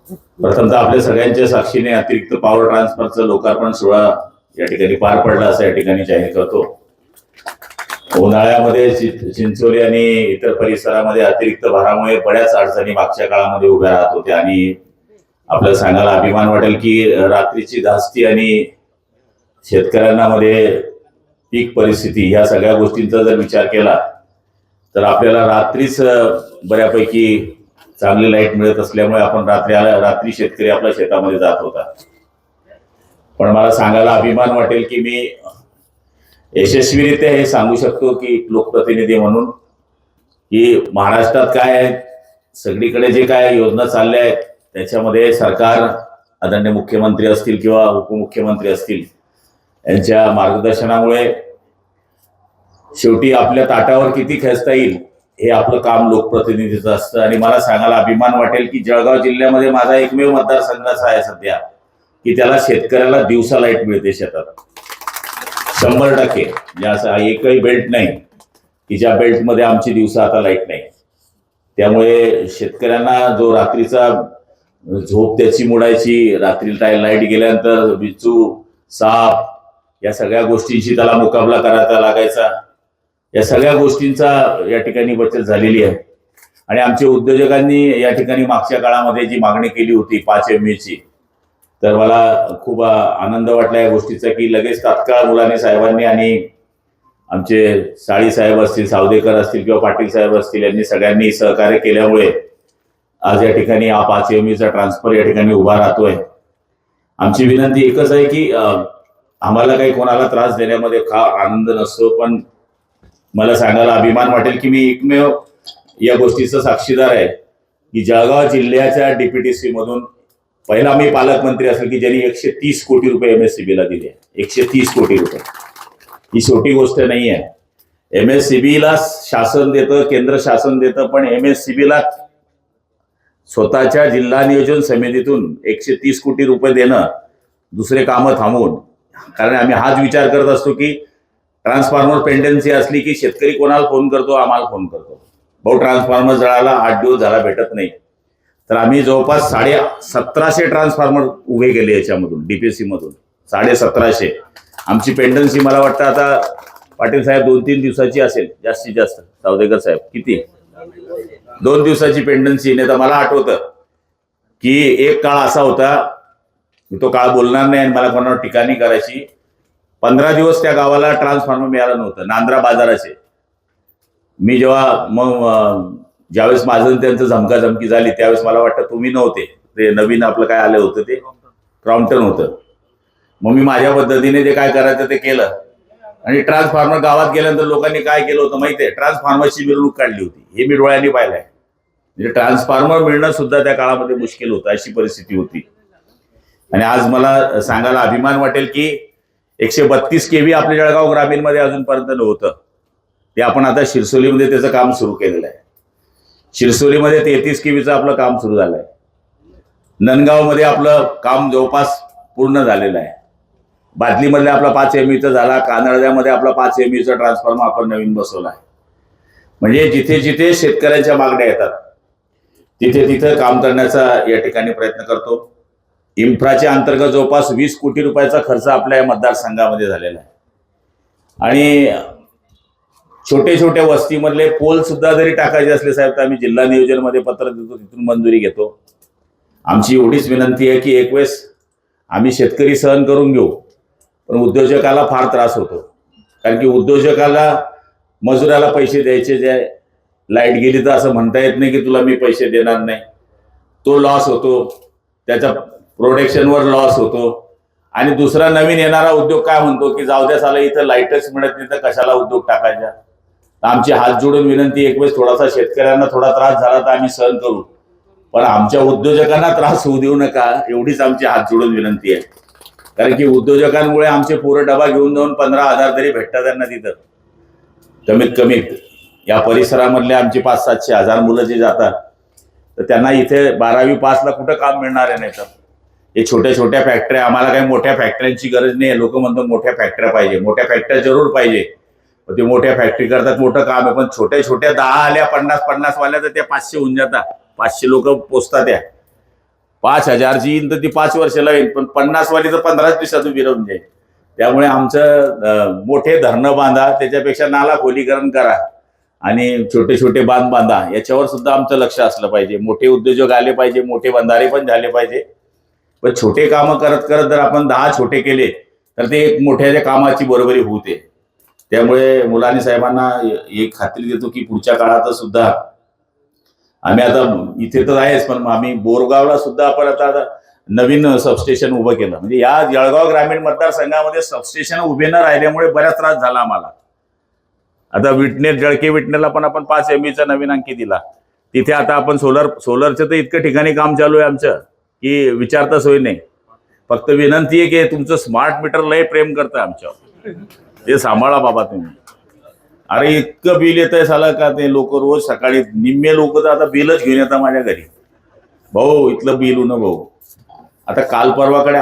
प्रथमतः आपल्या सगळ्यांच्या साक्षीने अतिरिक्त पॉवर ट्रान्सफरचं लोकार्पण सोहळा या ठिकाणी पार पडला असं या ठिकाणी जाहीर करतो। उन्हाळ्यामध्ये चिंचोली आणि इतर परिसरामध्ये अतिरिक्त भारामुळे बऱ्याच अडचणी मागच्या काळामध्ये उभ्या राहत होत्या आणि आपल्याला सांगायला अभिमान वाटेल की रात्रीची धास्ती आणि शेतकऱ्यांना मध्ये पीक परिस्थिती या सगळ्या गोष्टींचा जर विचार केला तर आपल्याला रात्रीच बऱ्यापैकी चांगली लाईट मिळत असल्यामुळे आपण रात्री शेतकरी आपल्या शेतामध्ये जात होता। पण मला सांगायला अभिमान वाटेल की मी यशस्वीरित्या हे सांगू शकतो की लोकप्रतिनिधी म्हणून की महाराष्ट्रात काय आहे, सगळीकडे जे काय योजना चालल्या आहेत त्याच्यामध्ये सरकार आदरणीय मुख्यमंत्री असतील किंवा उपमुख्यमंत्री असतील यांच्या मार्गदर्शनामुळे शेवटी आपल्या ताटावर किती खेचता येईल हे आपलं काम लोकप्रतिनिधीचं असतं। आणि मला सांगायला अभिमान वाटेल की जळगाव जिल्ह्यामध्ये माझा एकमेव मतदारसंघ असा आहे सध्या की त्याला शेतकऱ्याला दिवसा लाईट मिळते शेतात 100%। ज्या एकही बेल्ट नाही की ज्या बेल्टमध्ये आमची दिवसा आता लाईट नाही, त्यामुळे शेतकऱ्यांना जो रात्रीचा झोप त्याची मोडायची, रात्री लाईट गेल्यानंतर विचू साप या सगळ्या गोष्टींशी त्याला मुकाबला करायचा लागायचा, या सगळ्या गोष्टींचा या ठिकाणी बचत झालेली आहे। आणि आमच्या उद्योजकांनी या ठिकाणी मागच्या काळामध्ये जी मागणी केली होती 5 MVA ची, तर मला खूप आनंद वाटला या गोष्टीचा की लगेच तात्काळ मुलानी साहेबांनी आणि आमचे साळी साहेब असतील, सावदेकर असतील किंवा पाटील साहेब असतील यांनी सगळ्यांनी सहकार्य केल्यामुळे आज या ठिकाणी हा 5 MVA चा ट्रान्सफर या ठिकाणी उभा राहतोय। आमची विनंती एकच आहे की आम्हाला काही कोणाला त्रास देण्यामध्ये फार आनंद नसतो, पण मला सांगायला अभिमान वाटेल की मी एकमेव या गोष्टीचा साक्षीदार आहे की जळगाव जिल्ह्याच्या DPTC मधून पहिला मी पालकमंत्री असेल की ज्यांनी 130 कोटी रुपये MSCB ला दिले। 130 कोटी रुपये ही छोटी गोष्ट नाही आहे। MSCB ला शासन देतं, केंद्र शासन देतं, पण MSCB ला स्वतःच्या जिल्हा नियोजन समितीतून 130 कोटी रुपये देणं दुसरे कामं थांबवून, कारण आम्ही हाच विचार करत असतो की ट्रान्सफॉर्मर पेंडन्सी असली की शेतकरी कोणाला फोन करतो, आम्हाला फोन करतो, भाऊ ट्रान्सफॉर्मर जळाला 8 दिवस झाला भेटत नाही। तर आम्ही जवळपास 1750 ट्रान्सफॉर्मर उभे केले याच्यामधून DPC मधून 1750। आमची पेंडन्सी मला वाटतं आता पाटील साहेब 2-3 दिवसाची असेल जास्तीत जास्त, सावदेकर साहेब किती 2 दिवसाची पेंडन्सी। नाही तर मला आठवतं की एक काळ असा होता, मी तो काळ बोलणार नाही आणि मला कोणावर टीका नाही करायची, 15 दिवस त्या गावाला ट्रान्सफॉर्मर मिळालं नव्हतं नांद्रा बाजाराचे। मी जेव्हा मग ज्यावेळेस माझं त्यांचं झमकाझमकी झाली त्यावेळेस मला वाटतं तुम्ही नव्हते, ते नवीन आपलं काय आलं होतं ते क्रॉम्प्टन होतं। मग मी माझ्या पद्धतीने ते काय करायचं ते केलं आणि ट्रान्सफॉर्मर गावात गेल्यानंतर लोकांनी काय केलं होतं माहितीये, ट्रान्सफॉर्मरची मिरवणूक काढली होती। हे मी डोळ्यांनी पाहिलंय, म्हणजे ट्रान्सफॉर्मर मिळणं सुद्धा त्या काळामध्ये मुश्किल होतं, अशी परिस्थिती होती। आणि आज मला सांगायला अभिमान वाटेल की 132 kV आपल्या जळगाव ग्रामीण मध्ये अजूनपर्यंत नव्हतं, ते आपण आता शिरसोलीमध्ये त्याचं काम सुरू केलेलं आहे। शिरसोलीमध्ये 33 kVचं आपलं काम सुरू झालंय, नंदगाव मध्ये आपलं काम जवळपास पूर्ण झालेलं आहे, बादलीमधले आपला 5 MVA झाला, कानडद्यामध्ये आपला 5 MVA चा ट्रान्सफॉर्मर आपण नवीन बसवला आहे। म्हणजे जिथे जिथे शेतकऱ्यांच्या मागण्या येतात तिथे तिथे काम करण्याचा या ठिकाणी प्रयत्न करतो। इन्फ्राच्या अंतर्गत जवळपास 20 कोटी रुपयाचा खर्च आपल्या मतदारसंघामध्ये झालेला आहे। आणि छोटे छोटे वस्तीमधले पोल सुद्धा जरी टाकायचे असले साहेब तर आम्ही जिल्हा नियोजन मध्ये पत्र देतो, तिथून मंजुरी घेतो। आमची एवढीच विनंती आहे की एक वेळेस आम्ही शेतकरी सहन करून घेऊ, पण उद्योजकाला फार त्रास होतो, कारण की उद्योजकाला मजुराला पैसे द्यायचे, जे लाईट गेली तर असं म्हणता येत नाही की तुला मी पैसे देणार नाही, तो लॉस होतो, त्याच्या प्रोडक्शनवर लॉस होतो। आणि दुसरा नवीन येणारा उद्योग काय म्हणतो की जाऊ द्या साला इथं लाईटच मिळत नाही तर कशाला उद्योग टाकायचा। आमची हात जोडून विनंती, एक वेळेस थोडासा शेतकऱ्यांना थोडा त्रास झाला तर आम्ही सहन करू, पण आमच्या उद्योजकांना त्रास होऊ देऊ नका, एवढीच आमची हात जोडून विनंती आहे। कारण की उद्योजकांमुळे आमचे पोरं डबा घेऊन जाऊन 15,000 तरी भेटतात त्यांना तिथं कमीत कमी। या परिसरामधले आमचे 500-700 हजार मुलं जे जातात तर त्यांना इथे 12वी पासला कुठं काम मिळणार आहे? नाही तर हे छोट्या छोट्या फॅक्टऱ्या, आम्हाला काही मोठ्या फॅक्टऱ्यांची गरज नाही। लोक म्हणतात मोठ्या फॅक्टऱ्या पाहिजे, मोठ्या फॅक्टऱ्या जरूर पाहिजे, ते मोठ्या फॅक्टरी करतात, मोठं काम आहे, पण छोट्या छोट्या 10 आल्या 50-50 वाल्या तर त्या 500 होऊन जातात, 500 लोक पोचतात, त्या 5,000ची येईल तर ती 5 वर्षाला येईल, पण 50 वाली तर 15 दिवसात उभी राहून जाईल. त्यामुळे आमचं मोठे धरणं बांधा, त्याच्यापेक्षा नाला खोलीकरण करा आणि छोटे छोटे बांध बांधा, याच्यावर सुद्धा आमचं लक्ष असलं पाहिजे. मोठे उद्योजक आले पाहिजे, मोठे बंधारे पण झाले पाहिजे. पण छोटे कामं करत करत जर आपण 10 छोटे केले तर ते एक मोठ्या कामाची बरोबरी होते. त्यामुळे मुलानी साहेबांना एक खात्री देतो की पुढच्या काळात सुद्धा आम्ही आता इथे तर आहेच, पण आम्ही बोरगावला सुद्धा आपण आता नवीन सबस्टेशन उभं केलं. म्हणजे या जळगाव ग्रामीण मतदारसंघामध्ये सबस्टेशन उभे न राहिल्यामुळे बराच त्रास झाला आम्हाला. आता विटनेर जळके विटनेरला पण आपण 5 MB चा नवीन अंकी दिला. तिथे आता आपण सोलरचं तर इतकं ठिकाणी काम चालू आहे आमचं की विचारता सोय नाही. फक्त विनंती आहे की तुमचं स्मार्ट मीटर लय प्रेम करतं आमच्यावर, ते सांभाळा बाबा तुम्ही. अरे इतकं बिल येतंय साला का, ते लोक रोज सकाळी निम्मे लोक तर आता बिलच घेऊन येतात माझ्या घरी. भाऊ इथलं बिल होणं भाऊ. आता काल परवाकडे